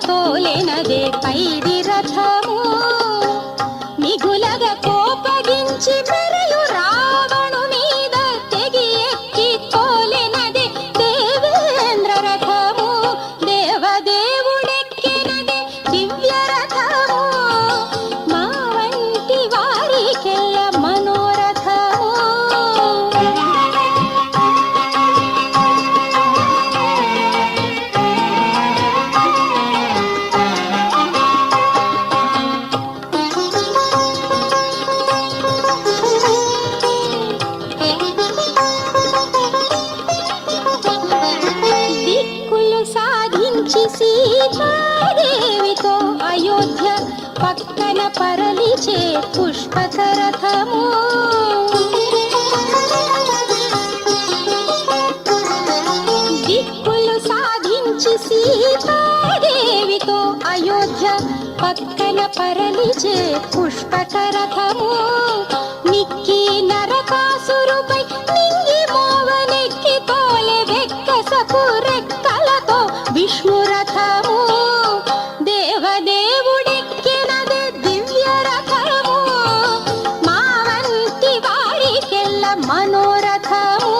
తోలెనదే పైడి రథము మిగులగ కోపగించి మెరయు రావణు మీద తెగి ఎక్కి తోలెనదే దేవేంద్ర రథము దేవదేవుడెక్కెనదే దివ్య రథము మా వంటి వారికెల్ల మనోరథము సీతాదేవితో అయోధ్య పక్కన పరలిచే పుష్పక రథము దిక్కులు సాధించి సీతాదేవితో అయోధ్య పక్కన పరలిచే పుష్పక రథము నిక్కి నరకాసురుపై నింగి మోవనెక్కి తోలె వెక్కసపు రెక్కలతో విష్ణు రథము దేవదేవుడెక్కినదే దివ్య రథము మా వంటి వారికెల్ల మనోరథము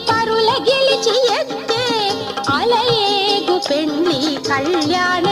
పరుల గెలిచి ఎత్తే అలయేగు పెళ్లి కళ్యాణ